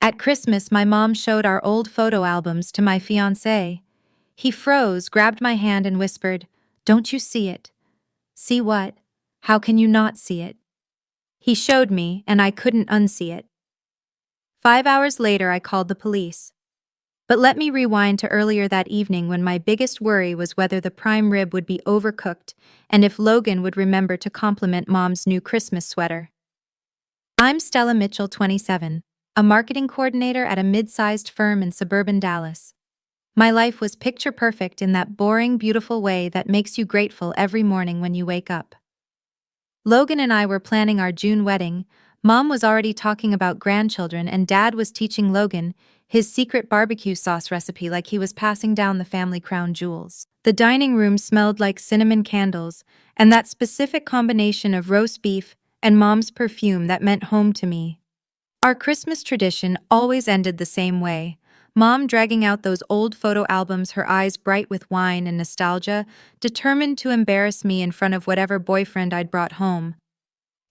At Christmas, my mom showed our old photo albums to my fiancé. He froze, grabbed my hand, and whispered, "Don't you see it?" "See what? How can you not see it?" He showed me, and I couldn't unsee it. 5 hours later, I called the police. But let me rewind to earlier that evening when my biggest worry was whether the prime rib would be overcooked and if Logan would remember to compliment Mom's new Christmas sweater. I'm Stella Mitchell, 27, a marketing coordinator at a mid-sized firm in suburban Dallas. My life was picture perfect in that boring, beautiful way that makes you grateful every morning when you wake up. Logan and I were planning our June wedding. Mom was already talking about grandchildren, and Dad was teaching Logan his secret barbecue sauce recipe like he was passing down the family crown jewels. The dining room smelled like cinnamon candles, and that specific combination of roast beef and Mom's perfume that meant home to me. Our Christmas tradition always ended the same way. Mom dragging out those old photo albums, her eyes bright with wine and nostalgia, determined to embarrass me in front of whatever boyfriend I'd brought home.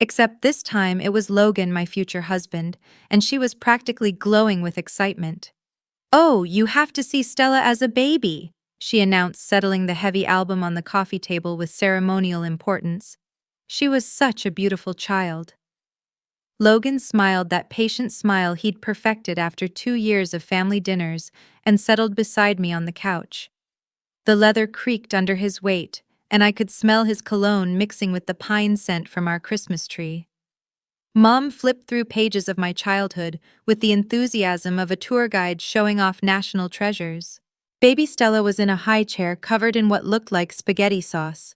Except this time it was Logan, my future husband, and she was practically glowing with excitement. "Oh, you have to see Stella as a baby," she announced, settling the heavy album on the coffee table with ceremonial importance. She was such a beautiful child. Logan smiled, that patient smile he'd perfected after 2 years of family dinners, and settled beside me on the couch. The leather creaked under his weight, and I could smell his cologne mixing with the pine scent from our Christmas tree. Mom flipped through pages of my childhood with the enthusiasm of a tour guide showing off national treasures. Baby Stella was in a high chair covered in what looked like spaghetti sauce.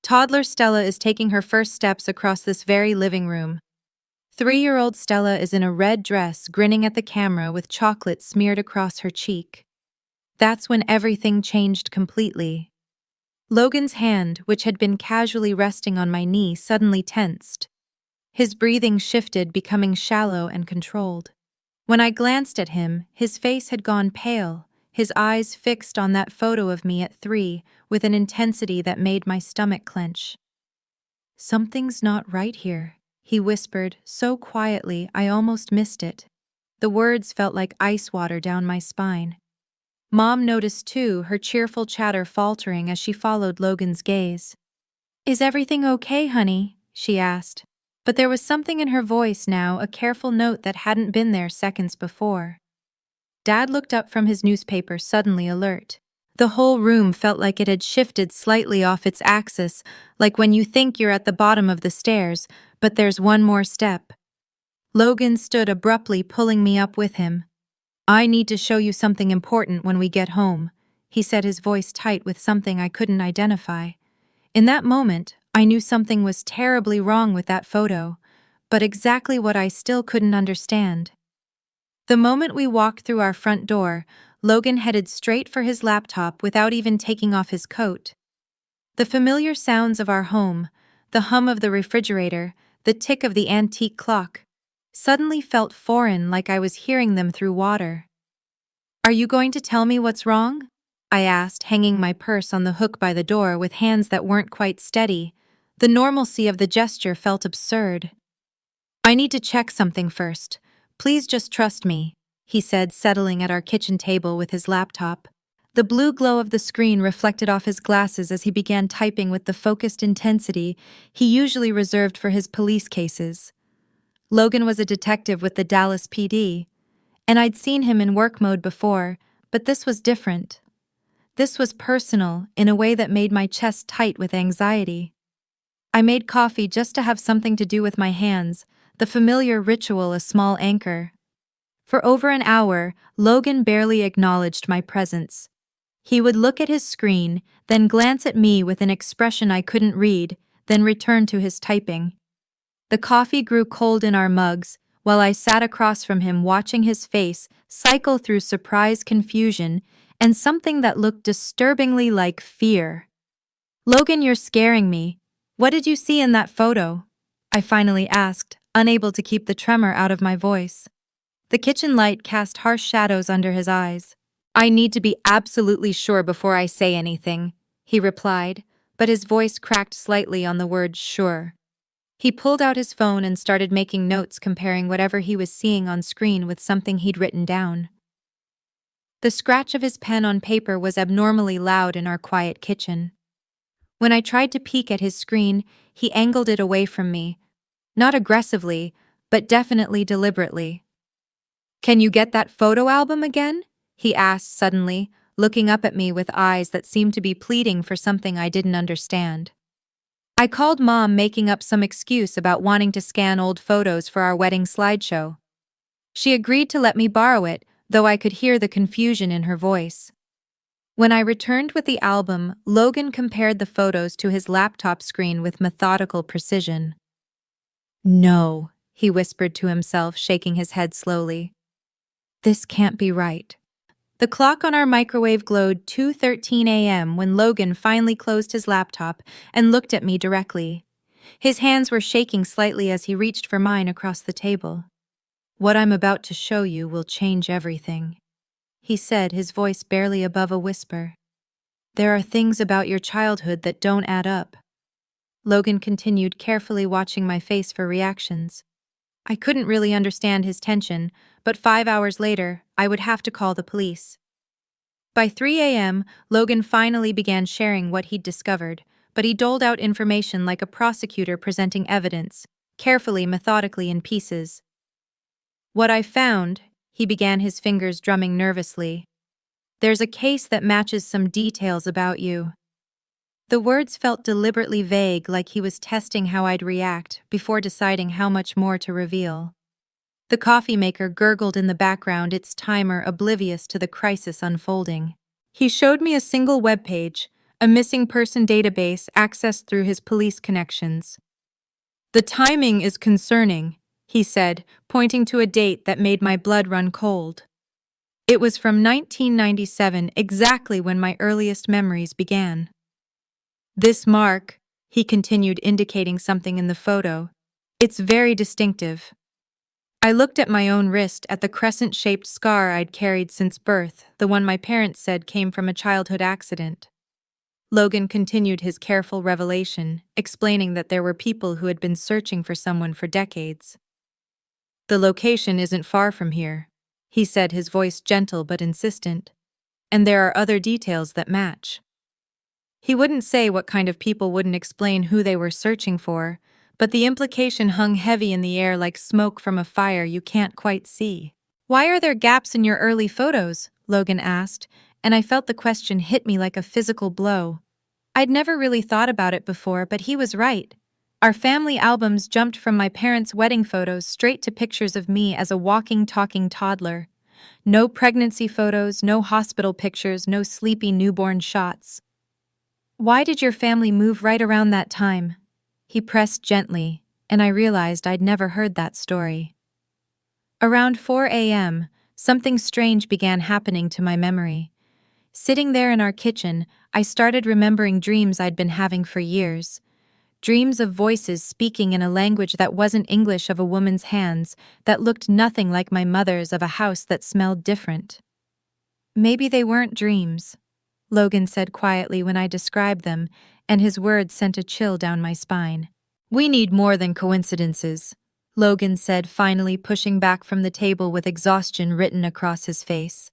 Toddler Stella is taking her first steps across this very living room. 3-year-old Stella is in a red dress, grinning at the camera with chocolate smeared across her cheek. That's when everything changed completely. Logan's hand, which had been casually resting on my knee, suddenly tensed. His breathing shifted, becoming shallow and controlled. When I glanced at him, his face had gone pale, his eyes fixed on that photo of me at 3 with an intensity that made my stomach clench. "Something's not right here," he whispered, so quietly I almost missed it. The words felt like ice water down my spine. Mom noticed too, her cheerful chatter faltering as she followed Logan's gaze. "Is everything okay, honey?" she asked. But there was something in her voice now, a careful note that hadn't been there seconds before. Dad looked up from his newspaper, suddenly alert. The whole room felt like it had shifted slightly off its axis, like when you think you're at the bottom of the stairs, but there's one more step. Logan stood abruptly, pulling me up with him. "I need to show you something important when we get home," he said, his voice tight with something I couldn't identify. In that moment, I knew something was terribly wrong with that photo, but exactly what I still couldn't understand. The moment we walked through our front door, Logan headed straight for his laptop without even taking off his coat. The familiar sounds of our home, the hum of the refrigerator, the tick of the antique clock, suddenly felt foreign, like I was hearing them through water. "Are you going to tell me what's wrong?" I asked, hanging my purse on the hook by the door with hands that weren't quite steady. The normalcy of the gesture felt absurd. "I need to check something first. Please just trust me," he said, settling at our kitchen table with his laptop. The blue glow of the screen reflected off his glasses as he began typing with the focused intensity he usually reserved for his police cases. Logan was a detective with the Dallas PD, and I'd seen him in work mode before, but this was different. This was personal, in a way that made my chest tight with anxiety. I made coffee just to have something to do with my hands, the familiar ritual, a small anchor. For over an hour, Logan barely acknowledged my presence. He would look at his screen, then glance at me with an expression I couldn't read, then return to his typing. The coffee grew cold in our mugs, while I sat across from him, watching his face cycle through surprise, confusion, and something that looked disturbingly like fear. "Logan, you're scaring me. What did you see in that photo?" I finally asked, unable to keep the tremor out of my voice. The kitchen light cast harsh shadows under his eyes. "I need to be absolutely sure before I say anything," he replied, but his voice cracked slightly on the word sure. He pulled out his phone and started making notes, comparing whatever he was seeing on screen with something he'd written down. The scratch of his pen on paper was abnormally loud in our quiet kitchen. When I tried to peek at his screen, he angled it away from me. Not aggressively, but definitely deliberately. "Can you get that photo album again?" he asked suddenly, looking up at me with eyes that seemed to be pleading for something I didn't understand. I called Mom, making up some excuse about wanting to scan old photos for our wedding slideshow. She agreed to let me borrow it, though I could hear the confusion in her voice. When I returned with the album, Logan compared the photos to his laptop screen with methodical precision. "No," he whispered to himself, shaking his head slowly. "This can't be right." The clock on our microwave glowed 2:13 a.m. when Logan finally closed his laptop and looked at me directly. His hands were shaking slightly as he reached for mine across the table. "What I'm about to show you will change everything," he said, his voice barely above a whisper. "There are things about your childhood that don't add up." Logan continued, carefully watching my face for reactions. I couldn't really understand his tension, but 5 hours later, I would have to call the police. By 3 a.m., Logan finally began sharing what he'd discovered, but he doled out information like a prosecutor presenting evidence, carefully, methodically, in pieces. "What I found," he began, his fingers drumming nervously. "There's a case that matches some details about you." The words felt deliberately vague, like he was testing how I'd react before deciding how much more to reveal. The coffee maker gurgled in the background, its timer oblivious to the crisis unfolding. He showed me a single web page, a missing person database accessed through his police connections. "The timing is concerning," he said, pointing to a date that made my blood run cold. It was from 1997, exactly when my earliest memories began. "This mark," he continued, indicating something in the photo, "it's very distinctive." I looked at my own wrist, at the crescent-shaped scar I'd carried since birth, the one my parents said came from a childhood accident. Logan continued his careful revelation, explaining that there were people who had been searching for someone for decades. "The location isn't far from here," he said, his voice gentle but insistent. "And there are other details that match." He wouldn't say what kind of people, wouldn't explain who they were searching for, but the implication hung heavy in the air like smoke from a fire you can't quite see. "Why are there gaps in your early photos?" Logan asked, and I felt the question hit me like a physical blow. I'd never really thought about it before, but he was right. Our family albums jumped from my parents' wedding photos straight to pictures of me as a walking, talking toddler. No pregnancy photos, no hospital pictures, no sleepy newborn shots. "Why did your family move right around that time?" He pressed gently, and I realized I'd never heard that story. Around 4 a.m., something strange began happening to my memory. Sitting there in our kitchen, I started remembering dreams I'd been having for years. Dreams of voices speaking in a language that wasn't English, of a woman's hands that looked nothing like my mother's, of a house that smelled different. "Maybe they weren't dreams," Logan said quietly when I described them, and his words sent a chill down my spine. "We need more than coincidences," Logan said, finally pushing back from the table with exhaustion written across his face.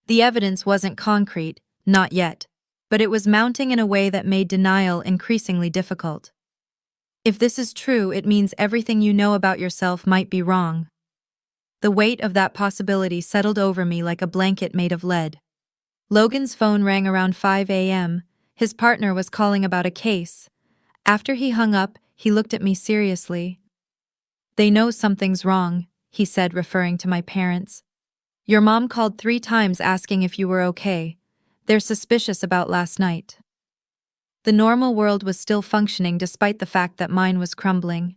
The evidence wasn't concrete, not yet, but it was mounting in a way that made denial increasingly difficult. "If this is true, it means everything you know about yourself might be wrong." The weight of that possibility settled over me like a blanket made of lead. Logan's phone rang around 5 a.m. His partner was calling about a case. After he hung up, he looked at me seriously. "They know something's wrong," he said, referring to my parents. "Your mom called 3 times asking if you were okay. They're suspicious about last night." The normal world was still functioning despite the fact that mine was crumbling.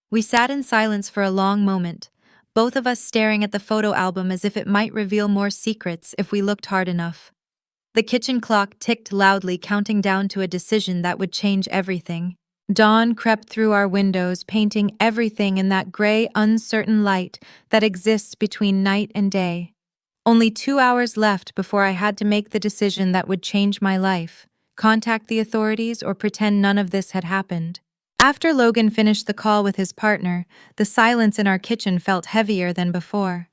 We sat in silence for a long moment, both of us staring at the photo album as if it might reveal more secrets if we looked hard enough. The kitchen clock ticked loudly, counting down to a decision that would change everything. Dawn crept through our windows, painting everything in that gray, uncertain light that exists between night and day. Only 2 hours left before I had to make the decision that would change my life: contact the authorities or pretend none of this had happened. After Logan finished the call with his partner, the silence in our kitchen felt heavier than before.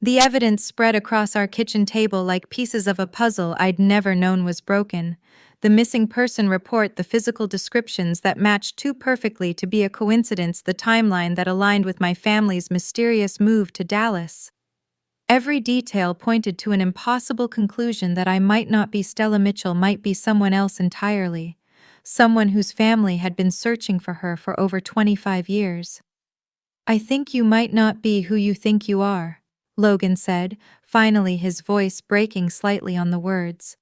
The evidence spread across our kitchen table like pieces of a puzzle I'd never known was broken. The missing person report, the physical descriptions that matched too perfectly to be a coincidence, the timeline that aligned with my family's mysterious move to Dallas. Every detail pointed to an impossible conclusion that I might not be Stella Mitchell, might be someone else entirely. Someone whose family had been searching for her for over 25 years. "I think you might not be who you think you are," Logan said, finally, his voice breaking slightly on the words.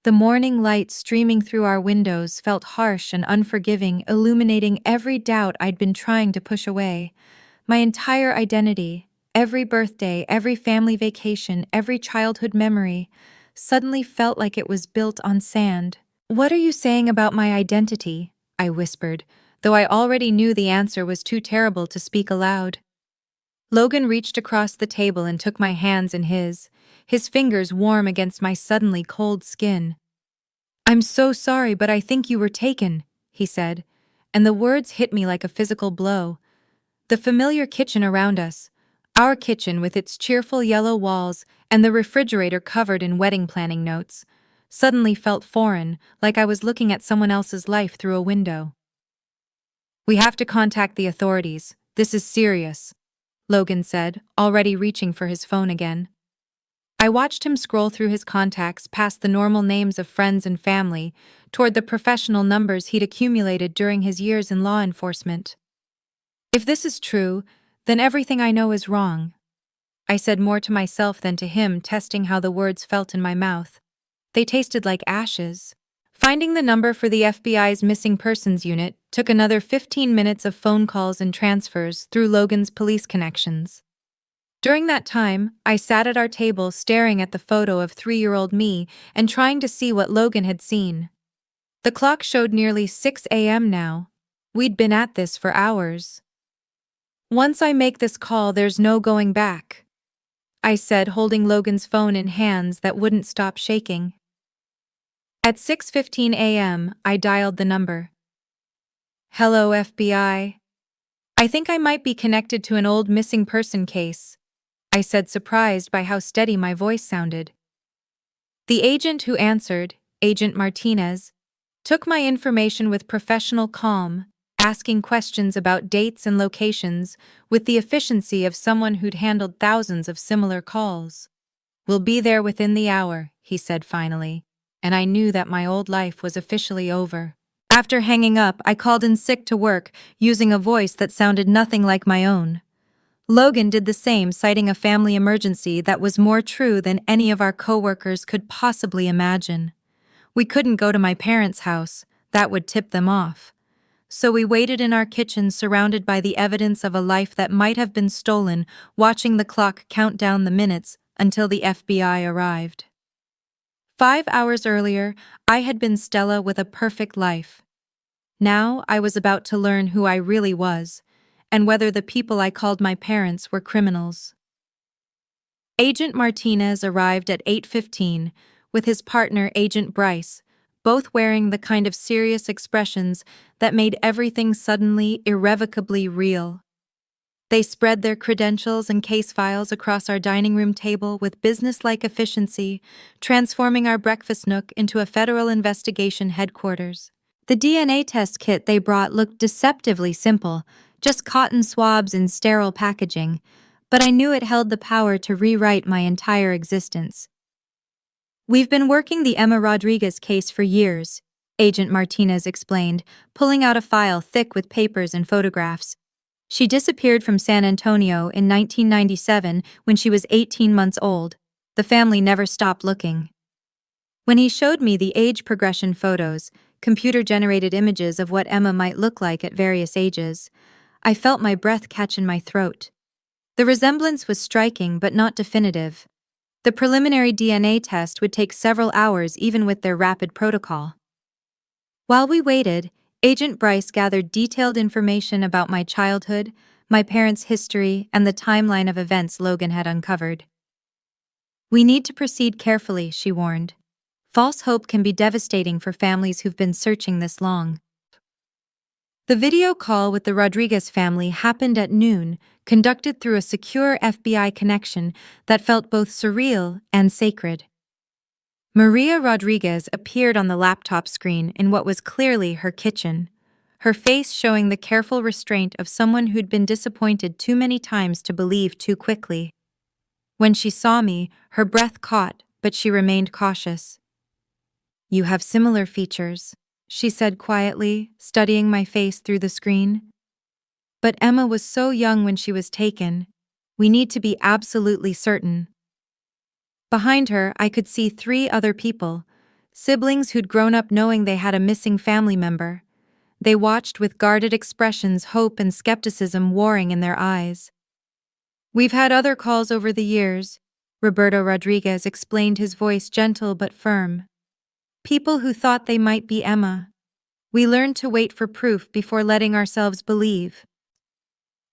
The morning light streaming through our windows felt harsh and unforgiving, illuminating every doubt I'd been trying to push away. My entire identity, every birthday, every family vacation, every childhood memory, suddenly felt like it was built on sand. "What are you saying about my identity?" I whispered, though I already knew the answer was too terrible to speak aloud. Logan reached across the table and took my hands in his fingers warm against my suddenly cold skin. "I'm so sorry, but I think you were taken," he said, and the words hit me like a physical blow. The familiar kitchen around us, our kitchen with its cheerful yellow walls and the refrigerator covered in wedding planning notes, suddenly felt foreign, like I was looking at someone else's life through a window. "We have to contact the authorities. This is serious," Logan said, already reaching for his phone again. I watched him scroll through his contacts past the normal names of friends and family, toward the professional numbers he'd accumulated during his years in law enforcement. "If this is true, then everything I know is wrong," I said, more to myself than to him, testing how the words felt in my mouth. They tasted like ashes. Finding the number for the FBI's missing persons unit took another 15 minutes of phone calls and transfers through Logan's police connections. During that time, I sat at our table staring at the photo of 3-year-old me and trying to see what Logan had seen. The clock showed nearly 6 a.m. now. We'd been at this for hours. "Once I make this call, there's no going back," I said, holding Logan's phone in hands that wouldn't stop shaking. At 6:15 a.m., I dialed the number. "Hello, FBI. I think I might be connected to an old missing person case," I said, surprised by how steady my voice sounded. The agent who answered, Agent Martinez, took my information with professional calm, asking questions about dates and locations with the efficiency of someone who'd handled thousands of similar calls. "We'll be there within the hour," he said finally, and I knew that my old life was officially over. After hanging up, I called in sick to work, using a voice that sounded nothing like my own. Logan did the same, citing a family emergency that was more true than any of our coworkers could possibly imagine. We couldn't go to my parents' house, that would tip them off. So we waited in our kitchen, surrounded by the evidence of a life that might have been stolen, watching the clock count down the minutes until the FBI arrived. 5 hours earlier, I had been Stella with a perfect life. Now I was about to learn who I really was, and whether the people I called my parents were criminals. Agent Martinez arrived at 8:15 with his partner, Agent Bryce, both wearing the kind of serious expressions that made everything suddenly, irrevocably real. They spread their credentials and case files across our dining room table with businesslike efficiency, transforming our breakfast nook into a federal investigation headquarters. The DNA test kit they brought looked deceptively simple, just cotton swabs in sterile packaging, but I knew it held the power to rewrite my entire existence. "We've been working the Emma Rodriguez case for years," Agent Martinez explained, pulling out a file thick with papers and photographs. "She disappeared from San Antonio in 1997 when she was 18 months old. The family never stopped looking." When he showed me the age progression photos, computer-generated images of what Emma might look like at various ages, I felt my breath catch in my throat. The resemblance was striking but not definitive. The preliminary DNA test would take several hours even with their rapid protocol. While we waited, Agent Bryce gathered detailed information about my childhood, my parents' history, and the timeline of events Logan had uncovered. "We need to proceed carefully," she warned. "False hope can be devastating for families who've been searching this long." The video call with the Rodriguez family happened at noon, conducted through a secure FBI connection that felt both surreal and sacred. Maria Rodriguez appeared on the laptop screen in what was clearly her kitchen, her face showing the careful restraint of someone who'd been disappointed too many times to believe too quickly. When she saw me, her breath caught, but she remained cautious. "You have similar features," she said quietly, studying my face through the screen. "But Emma was so young when she was taken. We need to be absolutely certain." Behind her, I could see 3 other people, siblings who'd grown up knowing they had a missing family member. They watched with guarded expressions, hope and skepticism warring in their eyes. "We've had other calls over the years," Roberto Rodriguez explained, his voice gentle but firm. "People who thought they might be Emma. We learned to wait for proof before letting ourselves believe."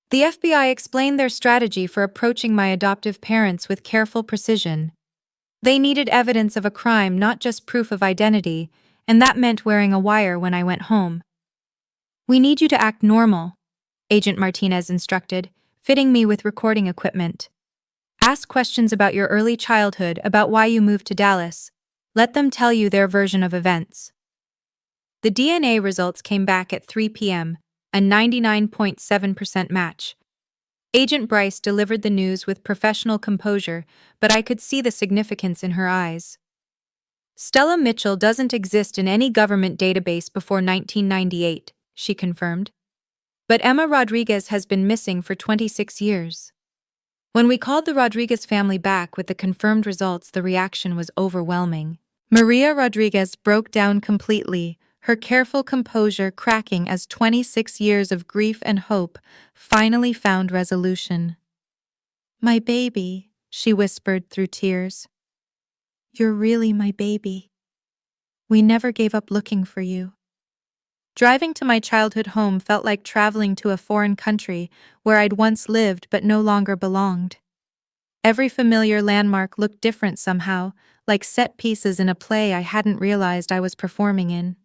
The FBI explained their strategy for approaching my adoptive parents with careful precision. They needed evidence of a crime, not just proof of identity, and that meant wearing a wire when I went home. "We need you to act normal," Agent Martinez instructed, fitting me with recording equipment. "Ask questions about your early childhood, about why you moved to Dallas. Let them tell you their version of events." The DNA results came back at 3 p.m., a 99.7% match. Agent Bryce delivered the news with professional composure, but I could see the significance in her eyes. "Stella Mitchell doesn't exist in any government database before 1998, she confirmed. "But Emma Rodriguez has been missing for 26 years. When we called the Rodriguez family back with the confirmed results, the reaction was overwhelming. Maria Rodriguez broke down completely, her careful composure cracking as 26 years of grief and hope finally found resolution. "My baby," she whispered through tears. "You're really my baby. We never gave up looking for you." Driving to my childhood home felt like traveling to a foreign country where I'd once lived but no longer belonged. Every familiar landmark looked different somehow, like set pieces in a play I hadn't realized I was performing in.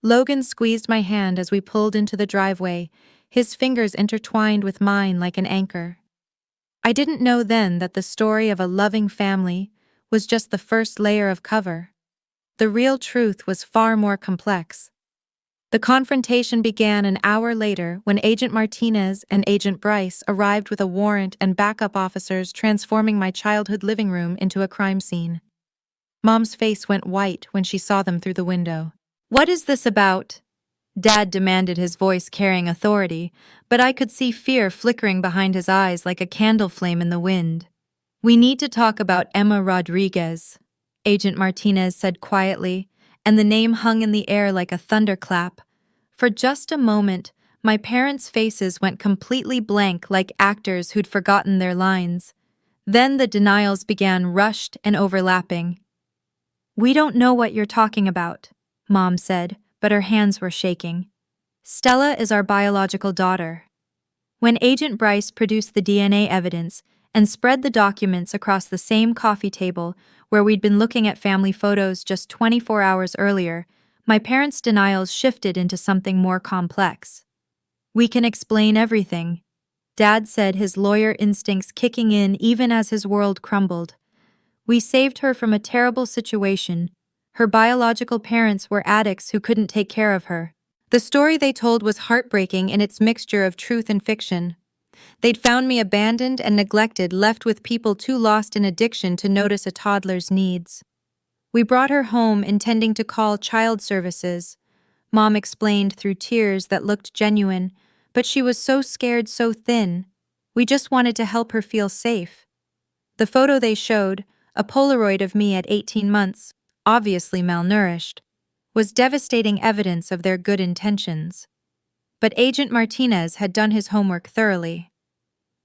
Logan squeezed my hand as we pulled into the driveway, his fingers intertwined with mine like an anchor. I didn't know then that the story of a loving family was just the first layer of cover. The real truth was far more complex. The confrontation began an hour later when Agent Martinez and Agent Bryce arrived with a warrant and backup officers, transforming my childhood living room into a crime scene. Mom's face went white when she saw them through the window. "What is this about?" Dad demanded, his voice carrying authority, but I could see fear flickering behind his eyes like a candle flame in the wind. "We need to talk about Emma Rodriguez," Agent Martinez said quietly, and the name hung in the air like a thunderclap. For just a moment, my parents' faces went completely blank, like actors who'd forgotten their lines. Then the denials began, rushed and overlapping. "We don't know what you're talking about," Mom said, but her hands were shaking. "Stella is our biological daughter." When Agent Bryce produced the DNA evidence and spread the documents across the same coffee table where we'd been looking at family photos just 24 hours earlier, my parents' denials shifted into something more complex. "We can explain everything," Dad said, his lawyer instincts kicking in even as his world crumbled. "We saved her from a terrible situation. Her biological parents were addicts who couldn't take care of her. The story they told was heartbreaking in its mixture of truth and fiction. They'd found me abandoned and neglected, left with people too lost in addiction to notice a toddler's needs. We brought her home intending to call child services," Mom explained through tears that looked genuine, "but she was so scared, so thin. We just wanted to help her feel safe." The photo they showed, a Polaroid of me at 18 months, obviously malnourished, was devastating evidence of their good intentions. But Agent Martinez had done his homework thoroughly.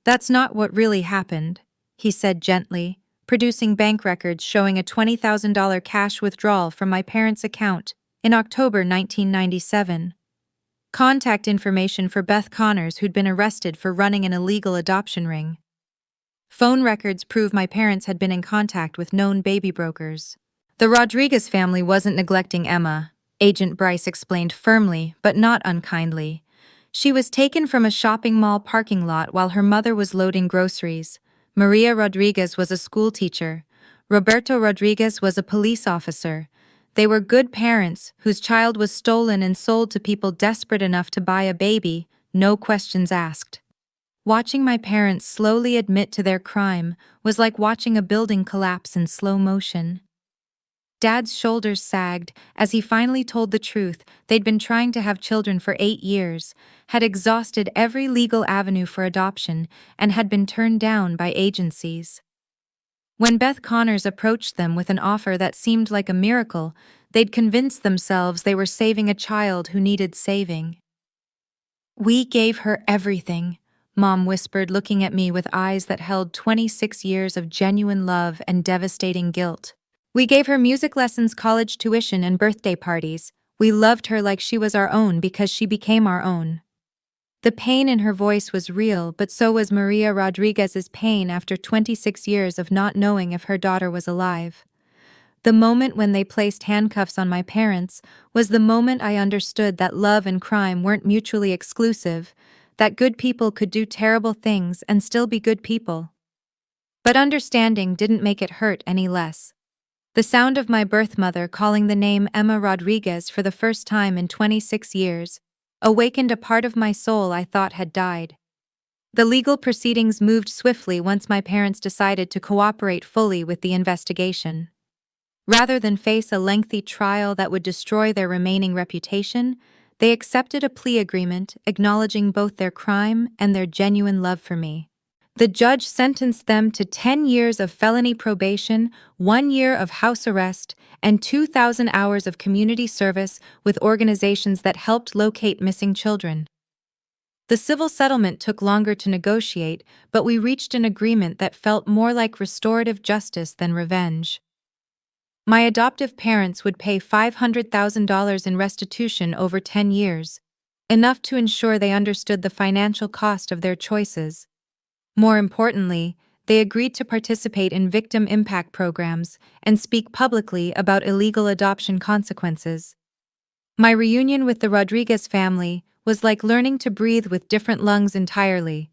"That's not what really happened," he said gently, producing bank records showing a $20,000 cash withdrawal from my parents' account in October 1997. Contact information for Beth Connors, who'd been arrested for running an illegal adoption ring. Phone records prove my parents had been in contact with known baby brokers. The Rodriguez family wasn't neglecting Emma. Agent Bryce explained firmly, but not unkindly. She was taken from a shopping mall parking lot while her mother was loading groceries. Maria Rodriguez was a school teacher. Roberto Rodriguez was a police officer. They were good parents whose child was stolen and sold to people desperate enough to buy a baby, no questions asked. Watching my parents slowly admit to their crime was like watching a building collapse in slow motion. Dad's shoulders sagged as he finally told the truth. They'd been trying to have children for 8 years, had exhausted every legal avenue for adoption, and had been turned down by agencies. When Beth Connors approached them with an offer that seemed like a miracle, they'd convinced themselves they were saving a child who needed saving. "We gave her everything," Mom whispered, looking at me with eyes that held 26 years of genuine love and devastating guilt. "We gave her music lessons, college tuition, and birthday parties. We loved her like she was our own because she became our own." The pain in her voice was real, but so was Maria Rodriguez's pain after 26 years of not knowing if her daughter was alive. The moment when they placed handcuffs on my parents was the moment I understood that love and crime weren't mutually exclusive, that good people could do terrible things and still be good people. But understanding didn't make it hurt any less. The sound of my birth mother calling the name Emma Rodriguez for the first time in 26 years awakened a part of my soul I thought had died. The legal proceedings moved swiftly once my parents decided to cooperate fully with the investigation. Rather than face a lengthy trial that would destroy their remaining reputation, they accepted a plea agreement acknowledging both their crime and their genuine love for me. The judge sentenced them to 10 years of felony probation, 1 year of house arrest, and 2,000 hours of community service with organizations that helped locate missing children. The civil settlement took longer to negotiate, but we reached an agreement that felt more like restorative justice than revenge. My adoptive parents would pay $500,000 in restitution over 10 years, enough to ensure they understood the financial cost of their choices. More importantly, they agreed to participate in victim impact programs and speak publicly about illegal adoption consequences. My reunion with the Rodriguez family was like learning to breathe with different lungs entirely.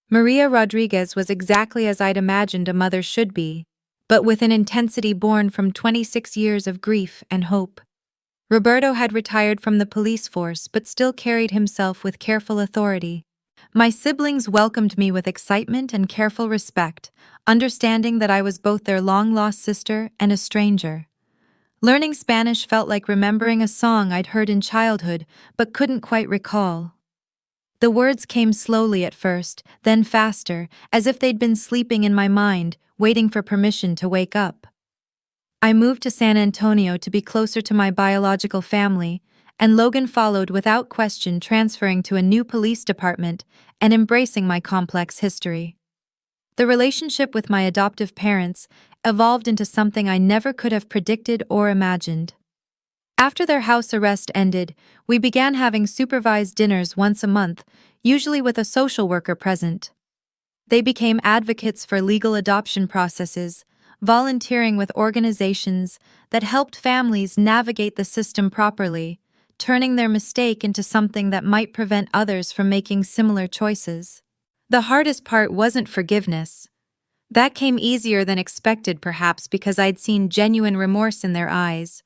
Maria Rodriguez was exactly as I'd imagined a mother should be, but with an intensity born from 26 years of grief and hope. Roberto had retired from the police force but still carried himself with careful authority. My siblings welcomed me with excitement and careful respect, understanding that I was both their long-lost sister and a stranger. Learning Spanish felt like remembering a song I'd heard in childhood but couldn't quite recall. The words came slowly at first, then faster, as if they'd been sleeping in my mind, waiting for permission to wake up. I moved to San Antonio to be closer to my biological family, and Logan followed without question, transferring to a new police department and embracing my complex history. The relationship with my adoptive parents evolved into something I never could have predicted or imagined. After their house arrest ended, we began having supervised dinners once a month, usually with a social worker present. They became advocates for legal adoption processes, volunteering with organizations that helped families navigate the system properly, turning their mistake into something that might prevent others from making similar choices. The hardest part wasn't forgiveness. That came easier than expected, perhaps because I'd seen genuine remorse in their eyes.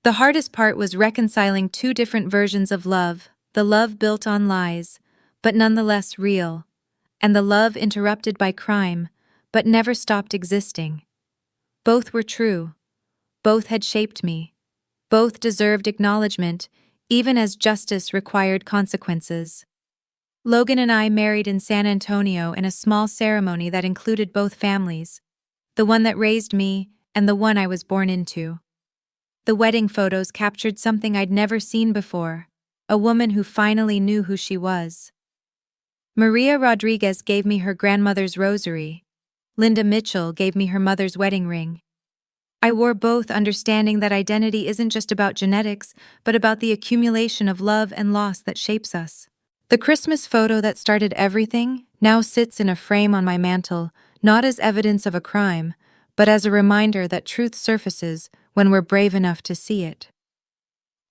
The hardest part was reconciling two different versions of love, the love built on lies, but nonetheless real, and the love interrupted by crime, but never stopped existing. Both were true. Both had shaped me. Both deserved acknowledgement, even as justice required consequences. Logan and I married in San Antonio in a small ceremony that included both families, the one that raised me and the one I was born into. The wedding photos captured something I'd never seen before, a woman who finally knew who she was. Maria Rodriguez gave me her grandmother's rosary. Linda Mitchell gave me her mother's wedding ring. I wore both, understanding that identity isn't just about genetics, but about the accumulation of love and loss that shapes us. The Christmas photo that started everything now sits in a frame on my mantle, not as evidence of a crime, but as a reminder that truth surfaces when we're brave enough to see it.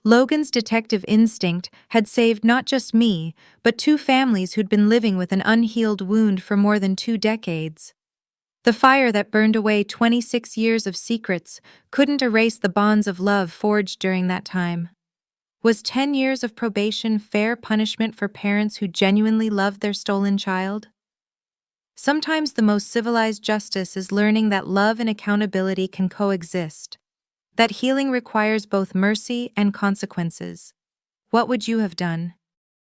Logan's detective instinct had saved not just me, but two families who'd been living with an unhealed wound for more than 2 decades. The fire that burned away 26 years of secrets couldn't erase the bonds of love forged during that time. Was 10 years of probation fair punishment for parents who genuinely loved their stolen child? Sometimes the most civilized justice is learning that love and accountability can coexist, that healing requires both mercy and consequences. What would you have done?